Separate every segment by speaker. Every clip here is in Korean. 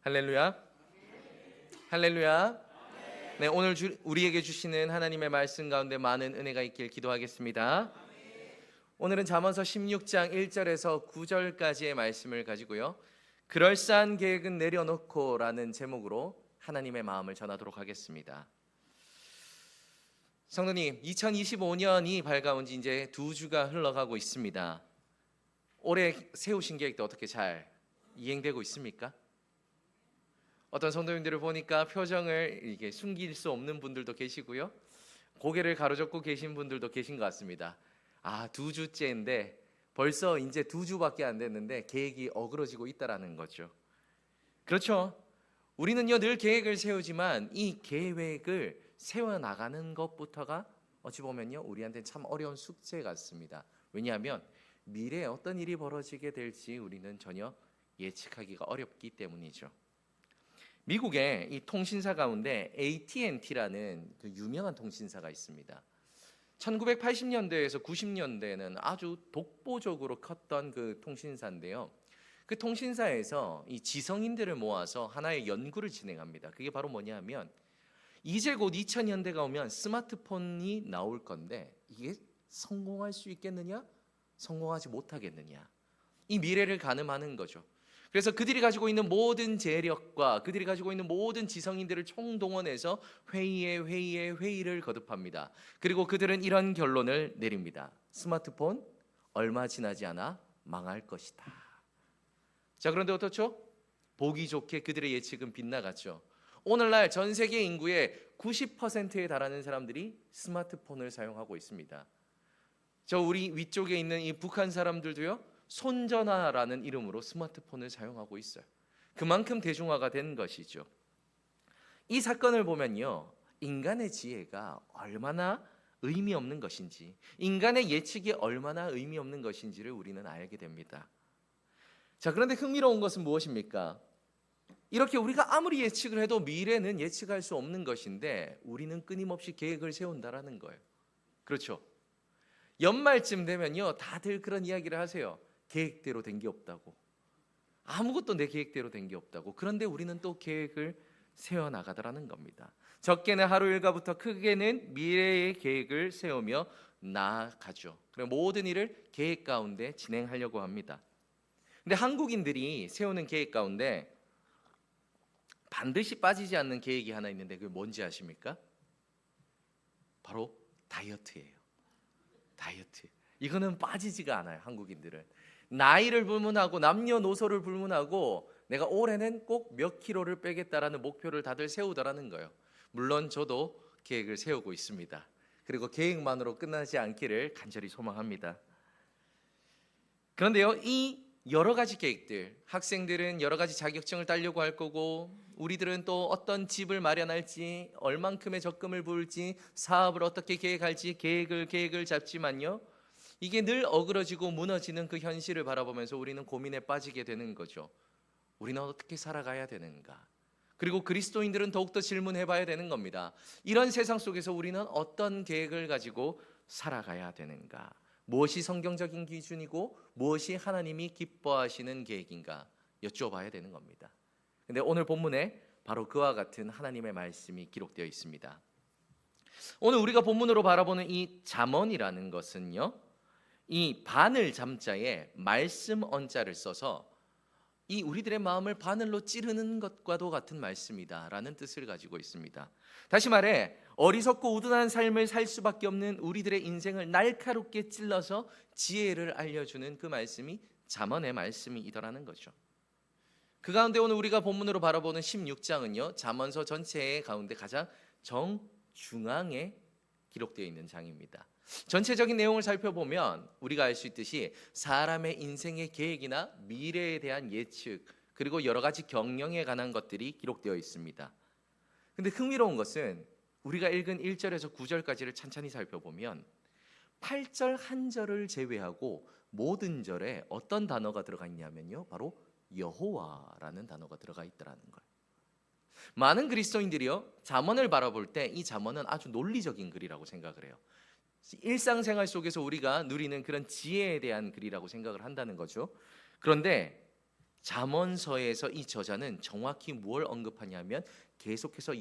Speaker 1: 할렐루야. 할렐루야. 네, 오늘 우리에게 주시는 하나님의 말씀 가운데 많은 은혜가 있길 기도하겠습니다. 오늘은 잠언서 16장 1절에서 9절까지의 말씀을 가지고요, 그럴싸한 계획은 내려놓고 라는 제목으로 하나님의 마음을 전하도록 하겠습니다. 성도님, 2025년이 밝아온 지 이제 2주가 흘러가고 있습니다. 올해 세우신 계획도 어떻게 잘 이행되고 있습니까? 어떤 성도님들을 보니까 표정을 이게 숨길 수 없는 분들도 계시고요, 고개를 가로젓고 계신 분들도 계신 것 같습니다. 2주째인데 벌써 이제 2주밖에 안 됐는데 계획이 어그러지고 있다라는 거죠. 그렇죠. 우리는요 늘 계획을 세우지만 이 계획을 세워나가는 것부터가 어찌 보면요 우리한테 참 어려운 숙제 같습니다. 왜냐하면 미래에 어떤 일이 벌어지게 될지 우리는 전혀 예측하기가 어렵기 때문이죠. 미국의 이 통신사 가운데 AT&T라는 그 유명한 통신사가 있습니다. 1980년대에서 90년대에는 아주 독보적으로 컸던 그 통신사인데요, 그 통신사에서 이 지성인들을 모아서 하나의 연구를 진행합니다. 그게 바로 뭐냐면, 이제 곧 2000년대가 오면 스마트폰이 나올 건데 이게 성공할 수 있겠느냐, 성공하지 못하겠느냐, 이 미래를 가늠하는 거죠. 그래서 그들이 가지고 있는 모든 재력과 그들이 가지고 있는 모든 지성인들을 총동원해서 회의를 거듭합니다. 그리고 그들은 이런 결론을 내립니다. 스마트폰 얼마 지나지 않아 망할 것이다. 자, 그런데 어떻죠? 보기 좋게 그들의 예측은 빗나갔죠. 오늘날 전 세계 인구의 90%에 달하는 사람들이 스마트폰을 사용하고 있습니다. 저 우리 위쪽에 있는 이 북한 사람들도요, 손전화라는 이름으로 스마트폰을 사용하고 있어요. 그만큼 대중화가 된 것이죠. 이 사건을 보면요, 인간의 지혜가 얼마나 의미 없는 것인지, 인간의 예측이 얼마나 의미 없는 것인지를 우리는 알게 됩니다. 자, 그런데 흥미로운 것은 무엇입니까? 이렇게 우리가 아무리 예측을 해도 미래는 예측할 수 없는 것인데 우리는 끊임없이 계획을 세운다라는 거예요. 그렇죠? 연말쯤 되면요 다들 그런 이야기를 하세요. 계획대로 된 게 없다고, 아무것도 내 계획대로 된 게 없다고. 그런데 우리는 또 계획을 세워나가더라는 겁니다. 적게는 하루 일과부터 크게는 미래의 계획을 세우며 나아가죠. 그리고 모든 일을 계획 가운데 진행하려고 합니다. 근데 한국인들이 세우는 계획 가운데 반드시 빠지지 않는 계획이 하나 있는데 그게 뭔지 아십니까? 바로 다이어트예요. 다이어트. 이거는 빠지지가 않아요. 한국인들은 나이를 불문하고 남녀노소를 불문하고 내가 올해는 꼭 몇 킬로를 빼겠다라는 목표를 다들 세우더라는 거예요. 물론 저도 계획을 세우고 있습니다. 그리고 계획만으로 끝나지 않기를 간절히 소망합니다. 그런데요, 이 여러 가지 계획들, 학생들은 여러 가지 자격증을 따려고 할 거고, 우리들은 또 어떤 집을 마련할지, 얼만큼의 적금을 부을지, 사업을 어떻게 계획할지 계획을 잡지만요, 이게 늘 어그러지고 무너지는 그 현실을 바라보면서 우리는 고민에 빠지게 되는 거죠. 우리는 어떻게 살아가야 되는가? 그리고 그리스도인들은 더욱더 질문해 봐야 되는 겁니다. 이런 세상 속에서 우리는 어떤 계획을 가지고 살아가야 되는가? 무엇이 성경적인 기준이고 무엇이 하나님이 기뻐하시는 계획인가 여쭤봐야 되는 겁니다. 근데 오늘 본문에 바로 그와 같은 하나님의 말씀이 기록되어 있습니다. 오늘 우리가 본문으로 바라보는 이 잠언이라는 것은요, 이 바늘 잠자에 말씀 언자를 써서 이 우리들의 마음을 바늘로 찌르는 것과도 같은 말씀이다라는 뜻을 가지고 있습니다. 다시 말해 어리석고 우둔한 삶을 살 수밖에 없는 우리들의 인생을 날카롭게 찔러서 지혜를 알려주는 그 말씀이 잠언의 말씀이더라는 거죠. 그 가운데 오늘 우리가 본문으로 바라보는 16장은요 잠언서 전체의 가운데 가장 정중앙에 기록되어 있는 장입니다. 전체적인 내용을 살펴보면 우리가 알 수 있듯이 사람의 인생의 계획이나 미래에 대한 예측, 그리고 여러 가지 경영에 관한 것들이 기록되어 있습니다. 근데 흥미로운 것은 우리가 읽은 1절에서 9절까지를 찬찬히 살펴보면 8절 한 절을 제외하고 모든 절에 어떤 단어가 들어가 있냐면요, 바로 여호와라는 단어가 들어가 있다는 거예요. 많은 그리스도인들이요 잠언을 바라볼 때 이 잠언은 아주 논리적인 글이라고 생각을 해요. 일상생활 속에서 우리가 누리는 그런 지혜에 대한 글이라고 생각을 한다는 거죠. 그런데 잠언서에서 이 저자는 정확히 뭘 언급하냐면 계속해서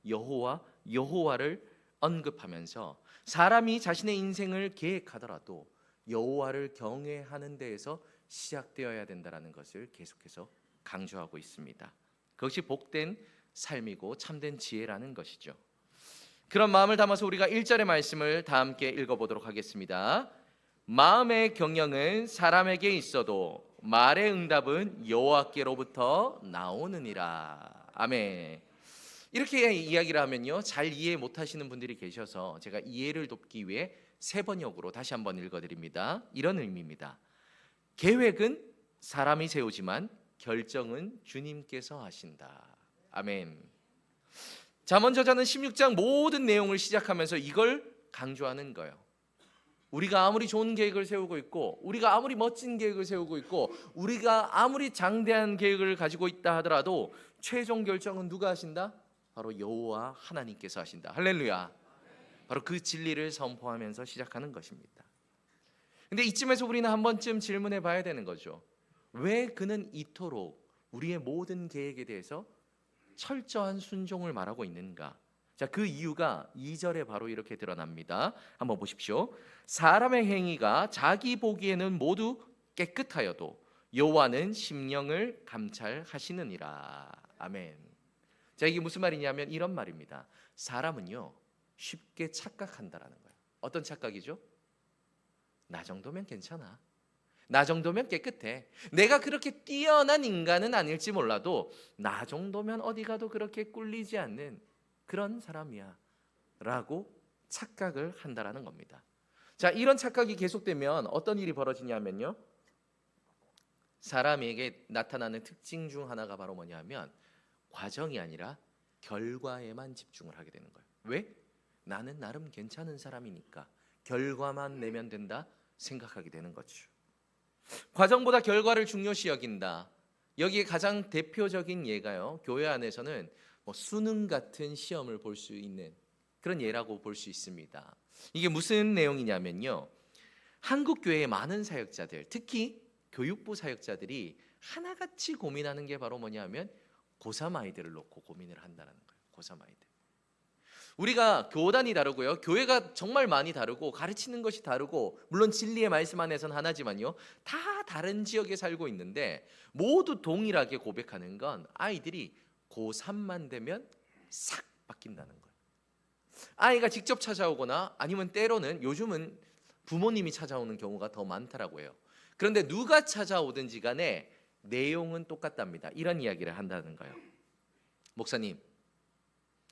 Speaker 1: 여호와를 언급하면서 사람이 자신의 인생을 계획하더라도 여호와를 경외하는 데에서 시작되어야 된다는 것을 계속해서 강조하고 있습니다. 그것이 복된 삶이고 참된 지혜라는 것이죠. 그런 마음을 담아서 우리가 1절의 말씀을 다 함께 읽어보도록 하겠습니다. 마음의 경영은 사람에게 있어도 말의 응답은 여호와께로부터 나오느니라. 아멘. 이렇게 이야기를 하면요, 잘 이해 못하시는 분들이 계셔서 제가 이해를 돕기 위해 세 번역으로 다시 한번 읽어드립니다. 이런 의미입니다. 계획은 사람이 세우지만 결정은 주님께서 하신다. 아멘. 잠언 저자는 16장 모든 내용을 시작하면서 이걸 강조하는 거예요. 우리가 아무리 좋은 계획을 세우고 있고, 우리가 아무리 멋진 계획을 세우고 있고, 우리가 아무리 장대한 계획을 가지고 있다 하더라도 최종 결정은 누가 하신다? 바로 여호와 하나님께서 하신다. 할렐루야. 바로 그 진리를 선포하면서 시작하는 것입니다. 근데 이쯤에서 우리는 한 번쯤 질문해 봐야 되는 거죠. 왜 그는 이토록 우리의 모든 계획에 대해서 철저한 순종을 말하고 있는가? 자, 그 이유가 2절에 바로 이렇게 드러납니다. 한번 보십시오. 사람의 행위가 자기 보기에는 모두 깨끗하여도 여호와는 심령을 감찰하시느니라. 아멘. 자, 이게 무슨 말이냐면 이런 말입니다. 사람은요, 쉽게 착각한다라는 거예요. 어떤 착각이죠? 나 정도면 괜찮아. 나 정도면 깨끗해. 내가 그렇게 뛰어난 인간은 아닐지 몰라도 나 정도면 어디 가도 그렇게 꿀리지 않는 그런 사람이야 라고 착각을 한다라는 겁니다. 자, 이런 착각이 계속되면 어떤 일이 벌어지냐면요, 사람에게 나타나는 특징 중 하나가 바로 뭐냐면 과정이 아니라 결과에만 집중을 하게 되는 거예요. 왜? 나는 나름 괜찮은 사람이니까 결과만 내면 된다 생각하게 되는 거죠. 과정보다 결과를 중요시 여긴다. 여기에 가장 대표적인 예가요, 교회 안에서는 수능 같은 시험을 볼 수 있는 그런 예라고 볼 수 있습니다. 이게 무슨 내용이냐면요, 한국 교회의 많은 사역자들, 특히 교육부 사역자들이 하나같이 고민하는 게 바로 뭐냐면 고3 아이들을 놓고 고민을 한다는 거예요. 고3 아이들. 우리가 교단이 다르고요, 교회가 정말 많이 다르고 가르치는 것이 다르고, 물론 진리의 말씀 안에서는 하나지만요, 다 다른 지역에 살고 있는데 모두 동일하게 고백하는 건 아이들이 고3만 되면 싹 바뀐다는 거예요. 아이가 직접 찾아오거나 아니면 때로는 요즘은 부모님이 찾아오는 경우가 더 많다라고 해요. 그런데 누가 찾아오든지 간에 내용은 똑같답니다. 이런 이야기를 한다는 거예요. 목사님,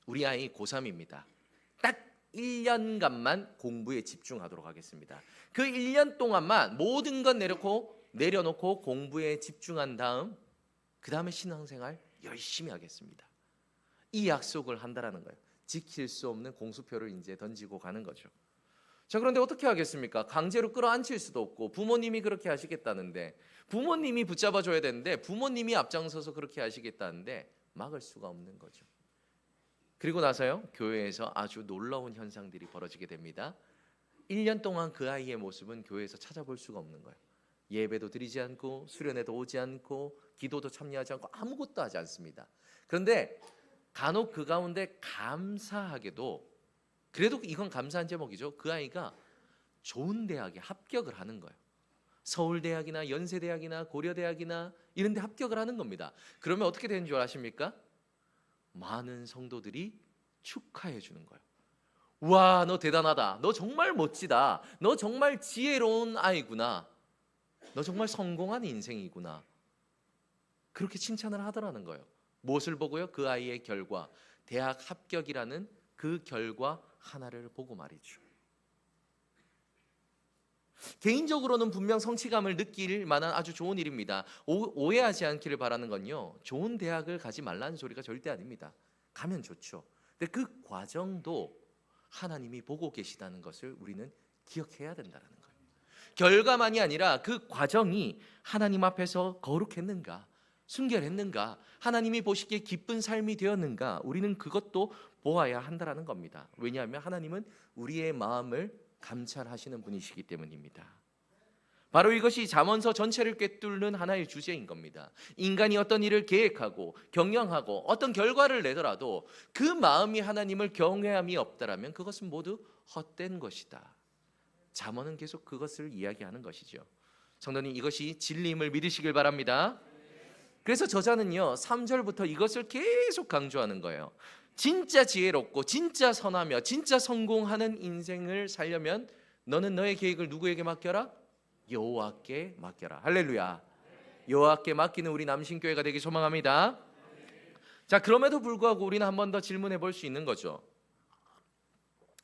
Speaker 1: 우리 아이 고3입니다. 딱 1년간만 공부에 집중하도록 하겠습니다. 그 1년 동안만 모든 건 내려놓고 공부에 집중한 다음 그 다음에 신앙생활 열심히 하겠습니다. 이 약속을 한다라는 거예요. 지킬 수 없는 공수표를 이제 던지고 가는 거죠. 자, 그런데 어떻게 하겠습니까? 강제로 끌어안칠 수도 없고, 부모님이 그렇게 하시겠다는데, 부모님이 붙잡아 줘야 되는데 부모님이 앞장서서 그렇게 하시겠다는데 막을 수가 없는 거죠. 그리고 나서요, 교회에서 아주 놀라운 현상들이 벌어지게 됩니다. 1년 동안 그 아이의 모습은 교회에서 찾아볼 수가 없는 거예요. 예배도 드리지 않고, 수련회도 오지 않고, 기도도 참여하지 않고, 아무것도 하지 않습니다. 그런데 간혹 그 가운데 감사하게도, 그래도 이건 감사한 제목이죠, 그 아이가 좋은 대학에 합격을 하는 거예요. 서울대학이나 연세대학이나 고려대학이나 이런 데 합격을 하는 겁니다. 그러면 어떻게 되는 줄 아십니까? 많은 성도들이 축하해 주는 거예요. 와, 너 대단하다. 너 정말 멋지다. 너 정말 지혜로운 아이구나. 너 정말 성공한 인생이구나. 그렇게 칭찬을 하더라는 거예요. 무엇을 보고요? 그 아이의 결과, 대학 합격이라는 그 결과 하나를 보고 말이죠. 개인적으로는 분명 성취감을 느낄 만한 아주 좋은 일입니다. 오해하지 않기를 바라는 건요, 좋은 대학을 가지 말라는 소리가 절대 아닙니다. 가면 좋죠. 근데 그 과정도 하나님이 보고 계시다는 것을 우리는 기억해야 된다는 거예요. 결과만이 아니라 그 과정이 하나님 앞에서 거룩했는가, 순결했는가, 하나님이 보시기에 기쁜 삶이 되었는가, 우리는 그것도 보아야 한다는 겁니다. 왜냐하면 하나님은 우리의 마음을 감찰하시는 분이시기 때문입니다. 바로 이것이 잠언서 전체를 꿰뚫는 하나의 주제인 겁니다. 인간이 어떤 일을 계획하고 경영하고 어떤 결과를 내더라도 그 마음이 하나님을 경외함이 없다라면 그것은 모두 헛된 것이다. 잠언은 계속 그것을 이야기하는 것이죠. 성도님, 이것이 진리임을 믿으시길 바랍니다. 그래서 저자는요 3절부터 이것을 계속 강조하는 거예요. 진짜 지혜롭고 진짜 선하며 진짜 성공하는 인생을 살려면 너는 너의 계획을 누구에게 맡겨라? 여호와께 맡겨라. 할렐루야. 여호와께 맡기는 우리 남신교회가 되기 소망합니다. 자, 그럼에도 불구하고 우리는 한 번 더 질문해 볼 수 있는 거죠.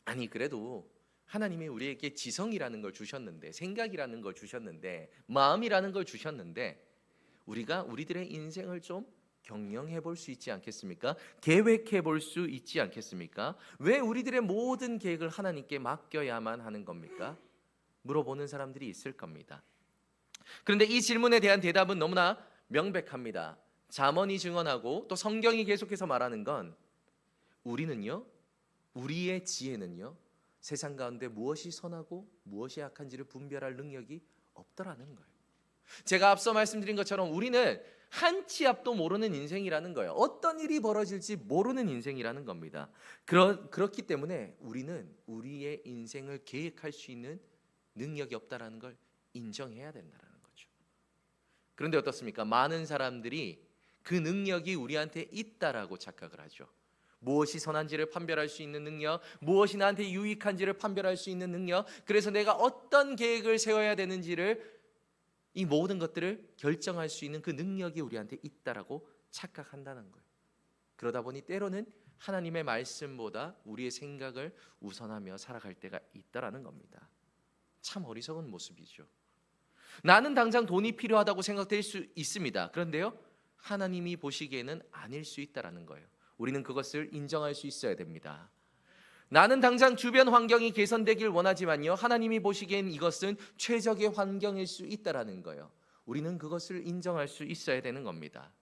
Speaker 1: 아니, 그래도 하나님이 우리에게 지성이라는 걸 주셨는데, 생각이라는 걸 주셨는데, 마음이라는 걸 주셨는데, 우리가 우리들의 인생을 좀 경영해 볼 수 있지 않겠습니까? 계획해 볼 수 있지 않겠습니까? 왜 우리들의 모든 계획을 하나님께 맡겨야만 하는 겁니까? 물어보는 사람들이 있을 겁니다. 그런데 이 질문에 대한 대답은 너무나 명백합니다. 잠언이 증언하고 또 성경이 계속해서 말하는 건 우리는요, 우리의 지혜는요, 세상 가운데 무엇이 선하고 무엇이 악한지를 분별할 능력이 없더라는 거예요. 제가 앞서 말씀드린 것처럼 우리는 한 치 앞도 모르는 인생이라는 거예요. 어떤 일이 벌어질지 모르는 인생이라는 겁니다. 그렇기 때문에 우리는 우리의 인생을 계획할 수 있는 능력이 없다라는 걸 인정해야 된다는 거죠. 그런데 어떻습니까? 많은 사람들이 그 능력이 우리한테 있다라고 착각을 하죠. 무엇이 선한지를 판별할 수 있는 능력, 무엇이 나한테 유익한지를 판별할 수 있는 능력, 그래서 내가 어떤 계획을 세워야 되는지를, 이 모든 것들을 결정할 수 있는 그 능력이 우리한테 있다라고 착각한다는 거예요. 그러다 보니 때로는 하나님의 말씀보다 우리의 생각을 우선하며 살아갈 때가 있다라는 겁니다. 참 어리석은 모습이죠. 나는 당장 돈이 필요하다고 생각될 수 있습니다. 그런데요, 하나님이 보시기에는 아닐 수 있다라는 거예요. 우리는 그것을 인정할 수 있어야 됩니다. 나는 당장 주변 환경이 개선되길 원하지만요, 하나님이 보시기엔 이것은 최적의 환경일 수 있다라는 거예요. 우리는 그것을 인정할 수 있어야 되는 겁니다.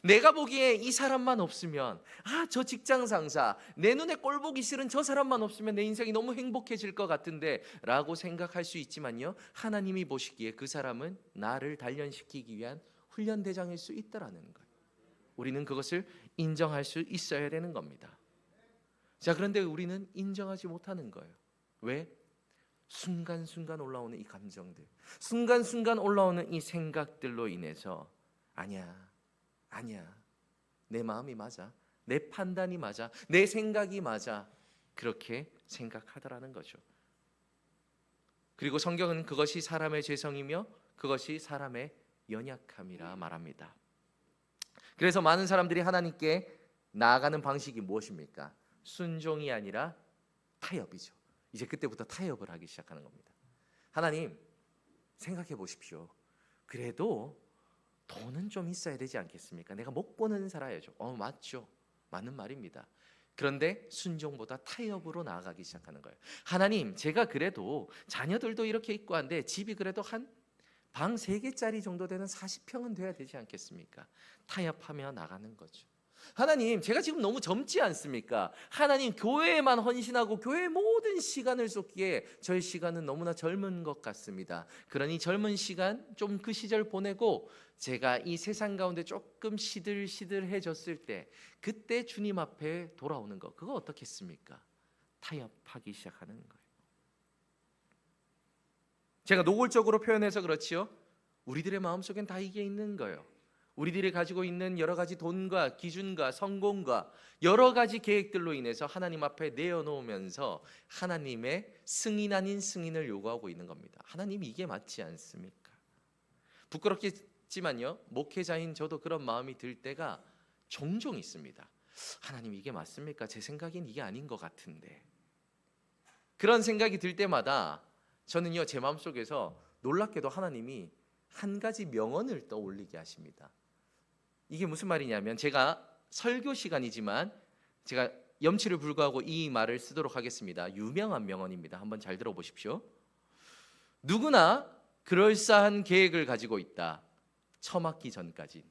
Speaker 1: 내가 보기에 이 사람만 없으면, 저 직장 상사, 내 눈에 꼴 보기 싫은 저 사람만 없으면 내 인생이 너무 행복해질 것 같은데 라고 생각할 수 있지만요, 하나님이 보시기에 그 사람은 나를 단련시키기 위한 훈련대장일 수 있다라는 거예요. 우리는 그것을 인정할 수 있어야 되는 겁니다. 자, 그런데 우리는 인정하지 못하는 거예요. 왜? 순간순간 올라오는 이 감정들, 순간순간 올라오는 이 생각들로 인해서 아니야, 내 마음이 맞아, 내 판단이 맞아, 내 생각이 맞아, 그렇게 생각하더라는 거죠. 그리고 성경은 그것이 사람의 죄성이며 그것이 사람의 연약함이라 말합니다. 그래서 많은 사람들이 하나님께 나아가는 방식이 무엇입니까? 순종이 아니라 타협이죠. 이제 그때부터 타협을 하기 시작하는 겁니다. 하나님, 생각해 보십시오. 그래도 돈은 좀 있어야 되지 않겠습니까? 내가 먹고는 살아야죠. 맞죠. 맞는 말입니다. 그런데 순종보다 타협으로 나아가기 시작하는 거예요. 하나님, 제가 그래도 자녀들도 이렇게 있고 한데 집이 그래도 한 방 3개짜리 정도 되는 40평은 돼야 되지 않겠습니까? 타협하며 나가는 거죠. 하나님, 제가 지금 너무 젊지 않습니까? 하나님, 교회에만 헌신하고 교회의 모든 시간을 쏟기에 저의 시간은 너무나 젊은 것 같습니다. 그러니 젊은 시간 좀 그 시절 보내고 제가 이 세상 가운데 조금 시들시들해졌을 때 그때 주님 앞에 돌아오는 거, 그거 어떻겠습니까? 타협하기 시작하는 거예요. 제가 노골적으로 표현해서 그렇지요, 우리들의 마음속엔 다 이게 있는 거예요. 우리들이 가지고 있는 여러 가지 돈과 기준과 성공과 여러 가지 계획들로 인해서 하나님 앞에 내어놓으면서 하나님의 승인 아닌 승인을 요구하고 있는 겁니다. 하나님, 이게 맞지 않습니까? 부끄럽겠지만요, 목회자인 저도 그런 마음이 들 때가 종종 있습니다. 하나님, 이게 맞습니까? 제 생각엔 이게 아닌 것 같은데. 그런 생각이 들 때마다 저는요, 제 마음속에서 놀랍게도 하나님이 한 가지 명언을 떠올리게 하십니다. 이게 무슨 말이냐면, 제가 설교 시간이지만 제가 염치를 불구하고 이 말을 쓰도록 하겠습니다. 유명한 명언입니다. 한번 잘 들어보십시오. 누구나 그럴싸한 계획을 가지고 있다, 처맞기 전까지.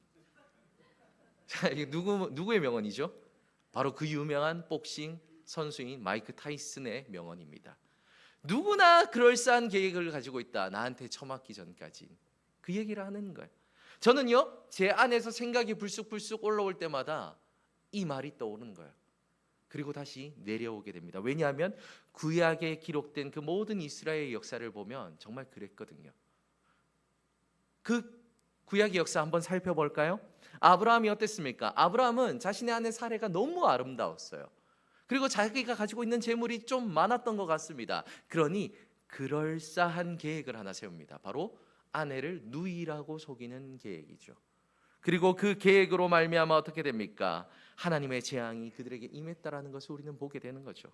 Speaker 1: 자, 이게 누구의 명언이죠? 바로 그 유명한 복싱 선수인 마이크 타이슨의 명언입니다. 누구나 그럴싸한 계획을 가지고 있다. 나한테 처맞기 전까지. 그 얘기를 하는 거예요. 저는요, 제 안에서 생각이 불쑥불쑥 올라올 때마다 이 말이 떠오르는 거예요. 그리고 다시 내려오게 됩니다. 왜냐하면 구약에 기록된 그 모든 이스라엘의 역사를 보면 정말 그랬거든요. 그 구약의 역사 한번 살펴볼까요? 아브라함이 어땠습니까? 아브라함은 자신의 아내 사레가 너무 아름다웠어요. 그리고 자기가 가지고 있는 재물이 좀 많았던 것 같습니다. 그러니 그럴싸한 계획을 하나 세웁니다. 바로 아내를 누이라고 속이는 계획이죠. 그리고 그 계획으로 말미암아 어떻게 됩니까? 하나님의 재앙이 그들에게 임했다라는 것을 우리는 보게 되는 거죠.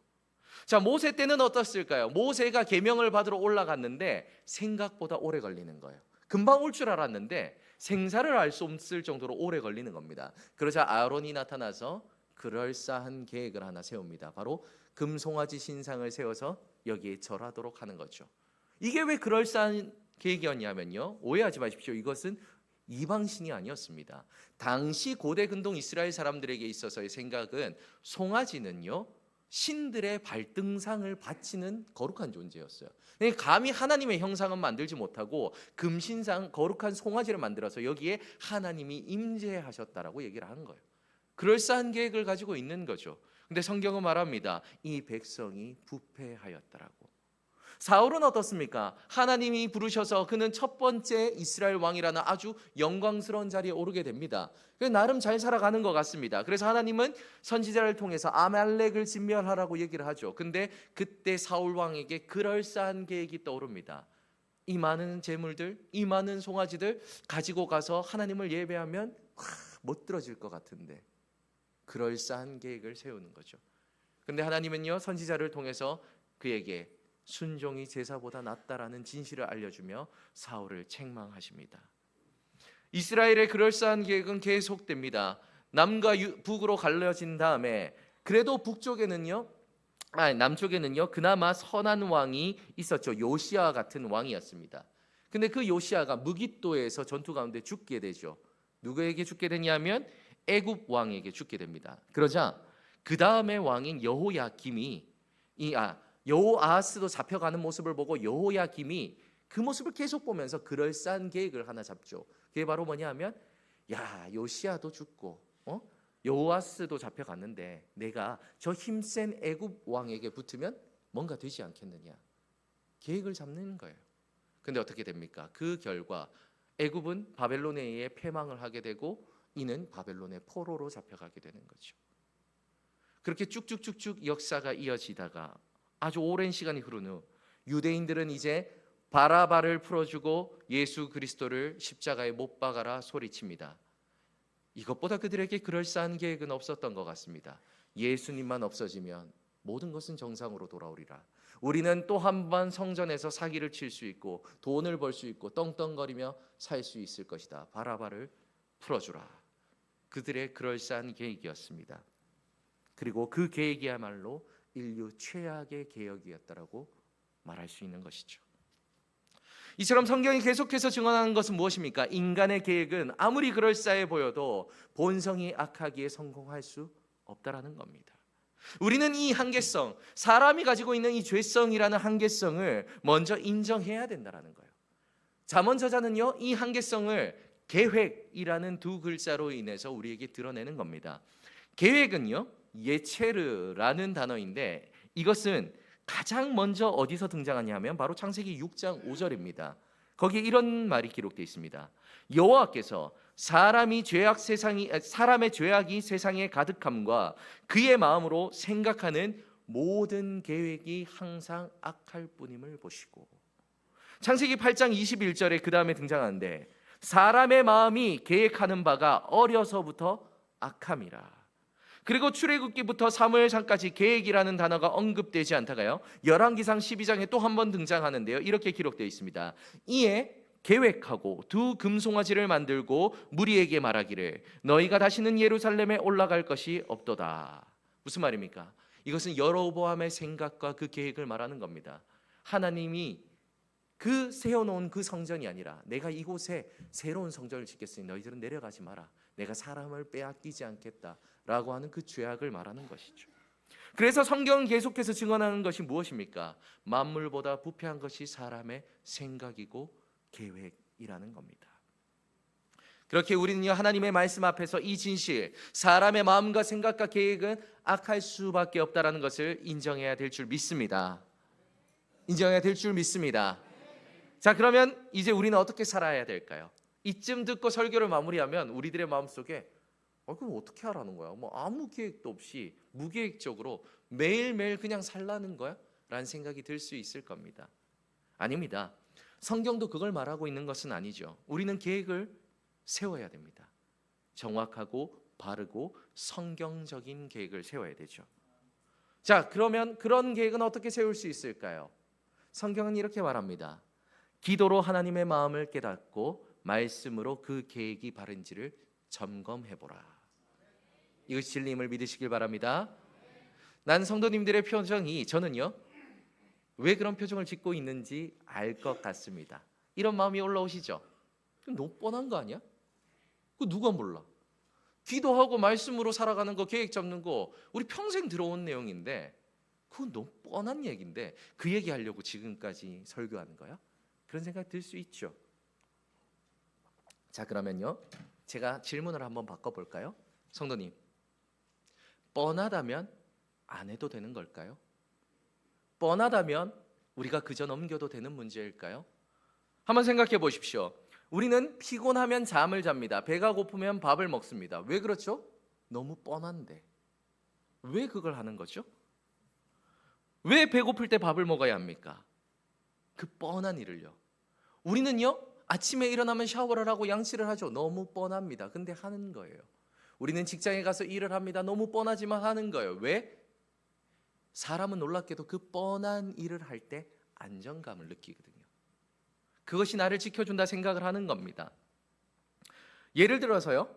Speaker 1: 자, 모세 때는 어떻을까요? 모세가 계명을 받으러 올라갔는데 생각보다 오래 걸리는 거예요. 금방 올 줄 알았는데 생사를 알 수 없을 정도로 오래 걸리는 겁니다. 그러자 아론이 나타나서 그럴싸한 계획을 하나 세웁니다. 바로 금송아지 신상을 세워서 여기에 절하도록 하는 거죠. 이게 왜 그럴싸한 계획이었냐면요, 오해하지 마십시오. 이것은 이방신이 아니었습니다. 당시 고대 근동 이스라엘 사람들에게 있어서의 생각은 송아지는요, 신들의 발등상을 바치는 거룩한 존재였어요. 감히 하나님의 형상은 만들지 못하고 금신상 거룩한 송아지를 만들어서 여기에 하나님이 임재하셨다라고 얘기를 하는 거예요. 그럴싸한 계획을 가지고 있는 거죠. 근데 성경은 말합니다. 이 백성이 부패하였다라고. 사울은 어떻습니까? 하나님이 부르셔서 그는 첫 번째 이스라엘 왕이라는 아주 영광스러운 자리에 오르게 됩니다. 나름 잘 살아가는 것 같습니다. 그래서 하나님은 선지자를 통해서 아말렉을 진멸하라고 얘기를 하죠. 근데 그때 사울 왕에게 그럴싸한 계획이 떠오릅니다. 이 많은 재물들, 이 많은 송아지들 가지고 가서 하나님을 예배하면 못 들어질 것 같은데, 그럴싸한 계획을 세우는 거죠. 근데 하나님은요, 선지자를 통해서 그에게 순종이 제사보다 낫다라는 진실을 알려주며 사울을 책망하십니다. 이스라엘의 그럴싸한 계획은 계속됩니다. 남과 북으로 갈라진 다음에 그래도 남쪽에는요 그나마 선한 왕이 있었죠. 요시아 같은 왕이었습니다. 근데 그 요시아가 무깃도에서 전투 가운데 죽게 되죠. 누구에게 죽게 되냐면 애굽 왕에게 죽게 됩니다. 그러자 그 다음에 왕인 여호아하스도 잡혀가는 모습을 보고 여호야김이 그 모습을 계속 보면서 그럴싸한 계획을 하나 잡죠. 그게 바로 뭐냐면, 요시아도 죽고 여호아스도 잡혀갔는데 내가 저 힘센 애굽 왕에게 붙으면 뭔가 되지 않겠느냐, 계획을 잡는 거예요. 근데 어떻게 됩니까? 그 결과 애굽은 바벨론에 의해 패망을 하게 되고 이는 바벨론의 포로로 잡혀가게 되는 거죠. 그렇게 쭉쭉쭉쭉 역사가 이어지다가 아주 오랜 시간이 흐른 후 유대인들은 이제 바라바를 풀어주고 예수 그리스도를 십자가에 못 박아라 소리칩니다. 이것보다 그들에게 그럴싸한 계획은 없었던 것 같습니다. 예수님만 없어지면 모든 것은 정상으로 돌아오리라. 우리는 또 한 번 성전에서 사기를 칠 수 있고 돈을 벌 수 있고 떵떵거리며 살 수 있을 것이다. 바라바를 풀어주라. 그들의 그럴싸한 계획이었습니다. 그리고 그 계획이야말로 인류 최악의 계획이었다라고 말할 수 있는 것이죠. 이처럼 성경이 계속해서 증언하는 것은 무엇입니까? 인간의 계획은 아무리 그럴싸해 보여도 본성이 악하기에 성공할 수 없다라는 겁니다. 우리는 이 한계성, 사람이 가지고 있는 이 죄성이라는 한계성을 먼저 인정해야 된다라는 거예요. 잠언 저자는요, 이 한계성을 계획이라는 두 글자로 인해서 우리에게 드러내는 겁니다. 계획은요, 예체르라는 단어인데 이것은 가장 먼저 어디서 등장하냐면 바로 창세기 6장 5절입니다. 거기에 이런 말이 기록되어 있습니다. 여호와께서 사람의 죄악이 세상에 가득함과 그의 마음으로 생각하는 모든 계획이 항상 악할 뿐임을 보시고. 창세기 8장 21절에 그 다음에 등장하는데 사람의 마음이 계획하는 바가 어려서부터 악함이라. 그리고 출애굽기부터 사무엘상까지 계획이라는 단어가 언급되지 않다가요, 열왕기상 12장에 또 한 번 등장하는데요, 이렇게 기록되어 있습니다. 이에 계획하고 두 금송아지를 만들고 무리에게 말하기를 너희가 다시는 예루살렘에 올라갈 것이 없도다. 무슨 말입니까? 이것은 여로보암의 생각과 그 계획을 말하는 겁니다. 하나님이 그 세워놓은 그 성전이 아니라 내가 이곳에 새로운 성전을 짓겠으니 너희들은 내려가지 마라. 내가 사람을 빼앗기지 않겠다라고 하는 그 죄악을 말하는 것이죠. 그래서 성경은 계속해서 증언하는 것이 무엇입니까? 만물보다 부패한 것이 사람의 생각이고 계획이라는 겁니다. 그렇게 우리는요, 하나님의 말씀 앞에서 이 진실, 사람의 마음과 생각과 계획은 악할 수밖에 없다라는 것을 인정해야 될 줄 믿습니다. 인정해야 될 줄 믿습니다. 자, 그러면 이제 우리는 어떻게 살아야 될까요? 이쯤 듣고 설교를 마무리하면 우리들의 마음속에 그럼 어떻게 하라는 거야? 뭐 아무 계획도 없이 무계획적으로 매일매일 그냥 살라는 거야? 라는 생각이 들 수 있을 겁니다. 아닙니다. 성경도 그걸 말하고 있는 것은 아니죠. 우리는 계획을 세워야 됩니다. 정확하고 바르고 성경적인 계획을 세워야 되죠. 자, 그러면 그런 계획은 어떻게 세울 수 있을까요? 성경은 이렇게 말합니다. 기도로 하나님의 마음을 깨닫고 말씀으로 그 계획이 바른지를 점검해보라. 이것이 진리임을 믿으시길 바랍니다. 난 성도님들의 표정이 저는요, 왜 그런 표정을 짓고 있는지 알 것 같습니다. 이런 마음이 올라오시죠? 너무 뻔한 거 아니야? 그 누가 몰라? 기도하고 말씀으로 살아가는 거, 계획 잡는 거 우리 평생 들어온 내용인데 그건 너무 뻔한 얘기인데 그 얘기하려고 지금까지 설교하는 거야? 그런 생각 들 수 있죠. 자, 그러면요, 제가 질문을 한번 바꿔볼까요? 성도님, 뻔하다면 안 해도 되는 걸까요? 뻔하다면 우리가 그저 넘겨도 되는 문제일까요? 한번 생각해 보십시오. 우리는 피곤하면 잠을 잡니다. 배가 고프면 밥을 먹습니다. 왜 그렇죠? 너무 뻔한데 왜 그걸 하는 거죠? 왜 배고플 때 밥을 먹어야 합니까? 그 뻔한 일을요. 우리는요, 아침에 일어나면 샤워를 하고 양치를 하죠. 너무 뻔합니다. 근데 하는 거예요. 우리는 직장에 가서 일을 합니다. 너무 뻔하지만 하는 거예요. 왜? 사람은 놀랍게도 그 뻔한 일을 할 때 안정감을 느끼거든요. 그것이 나를 지켜준다 생각을 하는 겁니다. 예를 들어서요,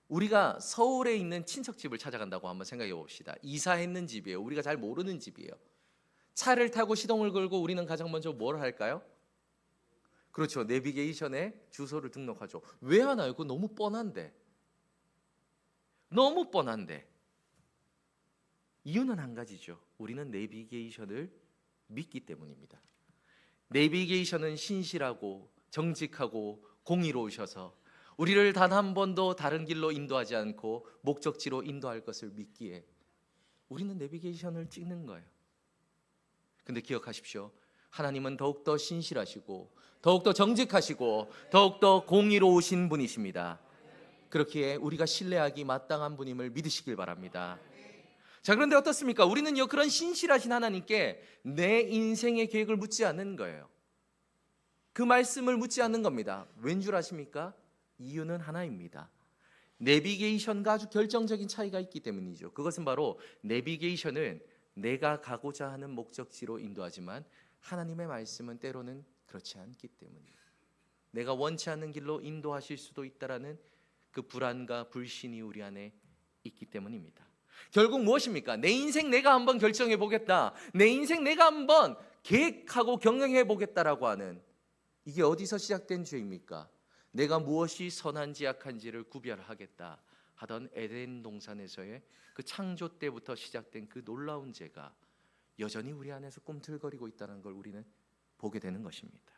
Speaker 1: 우리가 서울에 있는 친척집을 찾아간다고 한번 생각해 봅시다. 이사했는 집이에요. 우리가 잘 모르는 집이에요. 차를 타고 시동을 걸고 우리는 가장 먼저 뭘 할까요? 그렇죠. 내비게이션에 주소를 등록하죠. 왜 하나요? 그거 너무 뻔한데. 너무 뻔한데. 이유는 한 가지죠. 우리는 내비게이션을 믿기 때문입니다. 내비게이션은 신실하고 정직하고 공의로우셔서 우리를 단 한 번도 다른 길로 인도하지 않고 목적지로 인도할 것을 믿기에 우리는 내비게이션을 찍는 거예요. 근데 기억하십시오. 하나님은 더욱더 신실하시고 더욱더 정직하시고 더욱더 공의로우신 분이십니다. 그렇기에 우리가 신뢰하기 마땅한 분임을 믿으시길 바랍니다. 자, 그런데 어떻습니까? 우리는요, 그런 신실하신 하나님께 내 인생의 계획을 묻지 않는 거예요. 그 말씀을 묻지 않는 겁니다. 왠 줄 아십니까? 이유는 하나입니다. 내비게이션과 아주 결정적인 차이가 있기 때문이죠. 그것은 바로 내비게이션은 내가 가고자 하는 목적지로 인도하지만 하나님의 말씀은 때로는 그렇지 않기 때문이에요. 내가 원치 않는 길로 인도하실 수도 있다라는 그 불안과 불신이 우리 안에 있기 때문입니다. 결국 무엇입니까? 내 인생 내가 한번 결정해 보겠다. 내 인생 내가 한번 계획하고 경영해 보겠다라고 하는, 이게 어디서 시작된 죄입니까? 내가 무엇이 선한지 악한지를 구별하겠다 하던 에덴 동산에서의 그 창조 때부터 시작된 그 놀라운 죄가 여전히 우리 안에서 꿈틀거리고 있다는 걸 우리는 보게 되는 것입니다.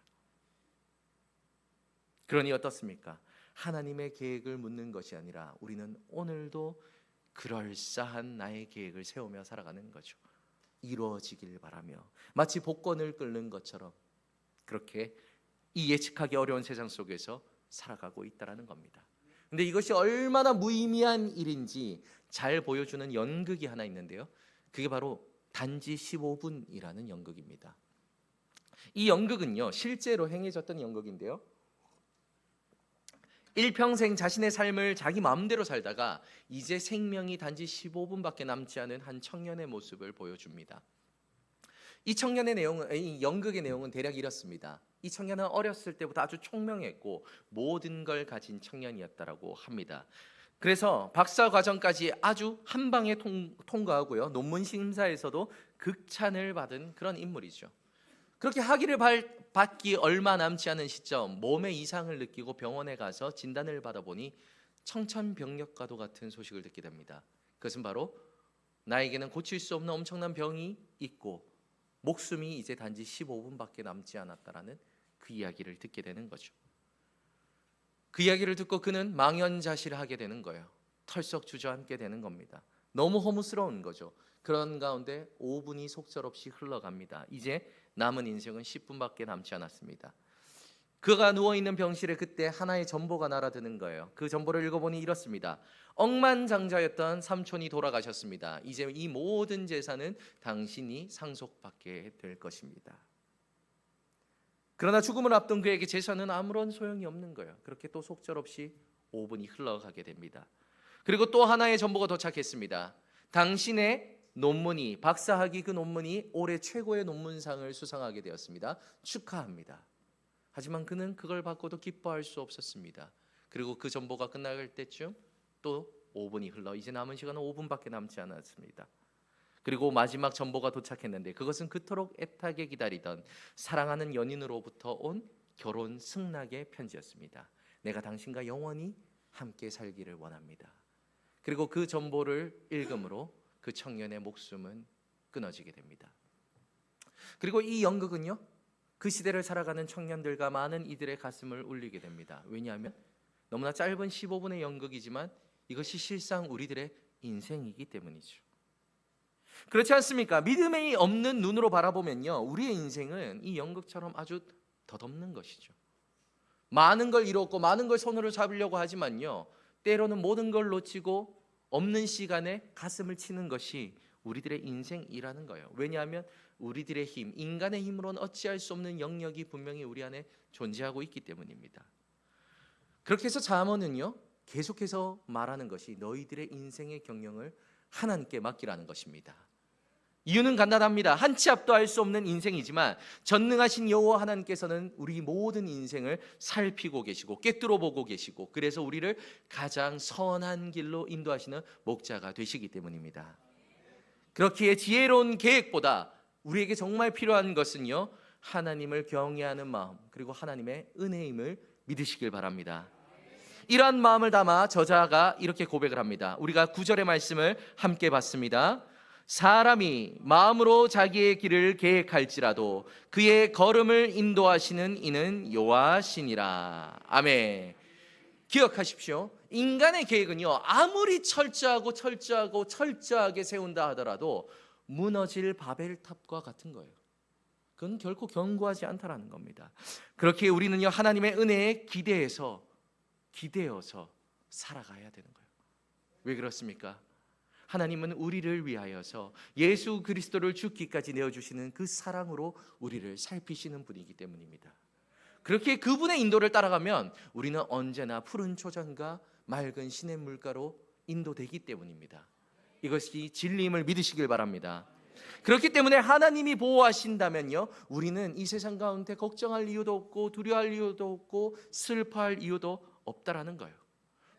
Speaker 1: 그러니 어떻습니까? 하나님의 계획을 묻는 것이 아니라 우리는 오늘도 그럴싸한 나의 계획을 세우며 살아가는 거죠. 이루어지길 바라며 마치 복권을 끓는 것처럼 그렇게 이 예측하기 어려운 세상 속에서 살아가고 있다는 겁니다. 근데 이것이 얼마나 무의미한 일인지 잘 보여주는 연극이 하나 있는데요. 그게 바로 단지 15분이라는 연극입니다. 이 연극은요, 실제로 행해졌던 연극인데요. 일평생 자신의 삶을 자기 마음대로 살다가 이제 생명이 단지 15분밖에 남지 않은 한 청년의 모습을 보여줍니다. 이 청년의 내용은, 이 연극의 내용은 대략 이렇습니다. 이 청년은 어렸을 때부터 아주 총명했고 모든 걸 가진 청년이었다라고 합니다. 그래서 박사 과정까지 아주 한 방에 통과하고요. 논문 심사에서도 극찬을 받은 그런 인물이죠. 그렇게 학위를 받기 얼마 남지 않은 시점 몸에 이상을 느끼고 병원에 가서 진단을 받아보니 청천벽력과도 같은 소식을 듣게 됩니다. 그것은 바로 나에게는 고칠 수 없는 엄청난 병이 있고 목숨이 이제 단지 15분밖에 남지 않았다라는 그 이야기를 듣게 되는 거죠. 그 이야기를 듣고 그는 망연자실하게 되는 거예요. 털썩 주저앉게 되는 겁니다. 너무 허무스러운 거죠. 그런 가운데 5분이 속절없이 흘러갑니다. 이제 남은 인생은 10분밖에 남지 않았습니다. 그가 누워있는 병실에 그때 하나의 전보가 날아드는 거예요. 그 전보를 읽어보니 이렇습니다. 억만장자였던 삼촌이 돌아가셨습니다. 이제 이 모든 재산은 당신이 상속받게 될 것입니다. 그러나 죽음을 앞둔 그에게 재산은 아무런 소용이 없는 거예요. 그렇게 또 속절없이 5분이 흘러가게 됩니다. 그리고 또 하나의 전보가 도착했습니다. 당신의 논문이, 박사학위 그 논문이 올해 최고의 논문상을 수상하게 되었습니다. 축하합니다. 하지만 그는 그걸 받고도 기뻐할 수 없었습니다. 그리고 그 전보가 끝날 때쯤 또 5분이 흘러 이제 남은 시간은 5분밖에 남지 않았습니다. 그리고 마지막 전보가 도착했는데 그것은 그토록 애타게 기다리던 사랑하는 연인으로부터 온 결혼 승낙의 편지였습니다. 내가 당신과 영원히 함께 살기를 원합니다. 그리고 그 전보를 읽음으로 그 청년의 목숨은 끊어지게 됩니다. 그리고 이 연극은요, 그 시대를 살아가는 청년들과 많은 이들의 가슴을 울리게 됩니다. 왜냐하면 너무나 짧은 15분의 연극이지만 이것이 실상 우리들의 인생이기 때문이죠. 그렇지 않습니까? 믿음이 없는 눈으로 바라보면요, 우리의 인생은 이 연극처럼 아주 덧없는 것이죠. 많은 걸 이뤘고 많은 걸 손으로 잡으려고 하지만요, 때로는 모든 걸 놓치고 없는 시간에 가슴을 치는 것이 우리들의 인생이라는 거예요. 왜냐하면 우리들의 힘, 인간의 힘으로는 어찌할 수 없는 영역이 분명히 우리 안에 존재하고 있기 때문입니다. 그렇게 해서 잠언은요, 계속해서 말하는 것이 너희들의 인생의 경영을 하나님께 맡기라는 것입니다. 이유는 간단합니다. 한 치 앞도 알 수 없는 인생이지만 전능하신 여호와 하나님께서는 우리 모든 인생을 살피고 계시고 꿰뚫어 보고 계시고 그래서 우리를 가장 선한 길로 인도하시는 목자가 되시기 때문입니다. 그렇기에 지혜로운 계획보다 우리에게 정말 필요한 것은요, 하나님을 경외하는 마음 그리고 하나님의 은혜임을 믿으시길 바랍니다. 이러한 마음을 담아 저자가 이렇게 고백을 합니다. 우리가 9절의 말씀을 함께 봤습니다. 사람이 마음으로 자기의 길을 계획할지라도 그의 걸음을 인도하시는 이는 여호와시니라. 아멘. 기억하십시오. 인간의 계획은요, 아무리 철저하게 세운다 하더라도 무너질 바벨탑과 같은 거예요. 그건 결코 견고하지 않다라는 겁니다. 그렇게 우리는요, 하나님의 은혜에 기대어서 살아가야 되는 거예요. 왜 그렇습니까? 하나님은 우리를 위하여서 예수 그리스도를 죽기까지 내어주시는 그 사랑으로 우리를 살피시는 분이기 때문입니다. 그렇게 그분의 인도를 따라가면 우리는 언제나 푸른 초장과 맑은 시냇물가로 인도되기 때문입니다. 이것이 진리임을 믿으시길 바랍니다. 그렇기 때문에 하나님이 보호하신다면요, 우리는 이 세상 가운데 걱정할 이유도 없고 두려워할 이유도 없고 슬퍼할 이유도 없다라는 거예요.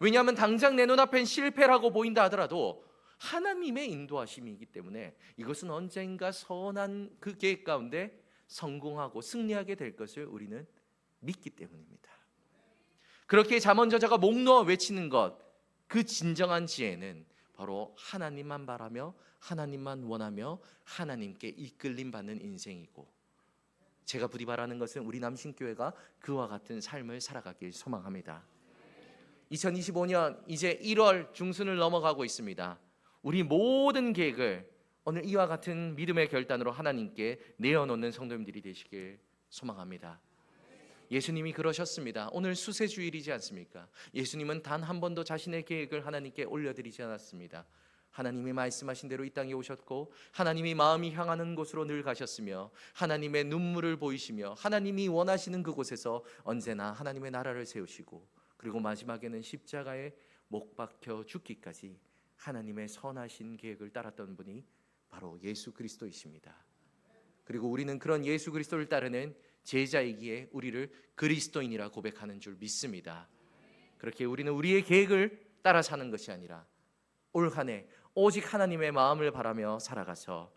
Speaker 1: 왜냐하면 당장 내 눈앞엔 실패라고 보인다 하더라도 하나님의 인도하심이기 때문에 이것은 언젠가 선한 그 계획 가운데 성공하고 승리하게 될 것을 우리는 믿기 때문입니다. 그렇게 잠언 저자가 목 놓아 외치는 것, 그 진정한 지혜는 바로 하나님만 바라며 하나님만 원하며 하나님께 이끌림 받는 인생이고, 제가 부디 바라는 것은 우리 남신교회가 그와 같은 삶을 살아가길 소망합니다. 2025년 이제 1월 중순을 넘어가고 있습니다. 우리 모든 계획을 오늘 이와 같은 믿음의 결단으로 하나님께 내어놓는 성도님들이 되시길 소망합니다. 예수님이 그러셨습니다. 오늘 수세주일이지 않습니까? 예수님은 단 한 번도 자신의 계획을 하나님께 올려드리지 않았습니다. 하나님이 말씀하신 대로 이 땅에 오셨고 하나님이 마음이 향하는 곳으로 늘 가셨으며 하나님의 눈물을 보이시며 하나님이 원하시는 그곳에서 언제나 하나님의 나라를 세우시고, 그리고 마지막에는 십자가에 못 박혀 죽기까지 하나님의 선하신 계획을 따랐던 분이 바로 예수 그리스도이십니다. 그리고 우리는 그런 예수 그리스도를 따르는 제자이기에 우리를 그리스도인이라 고백하는 줄 믿습니다. 그렇게 우리는 우리의 계획을 따라 사는 것이 아니라 올 한 해 오직 하나님의 마음을 바라며 살아가서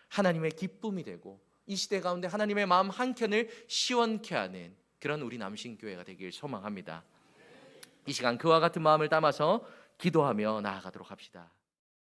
Speaker 1: 하나님의 기쁨이 되고 이 시대 가운데 하나님의 마음 한켠을 시원케 하는 그런 우리 남신교회가 되길 소망합니다. 이 시간 그와 같은 마음을 담아서 기도하며 나아가도록 합시다.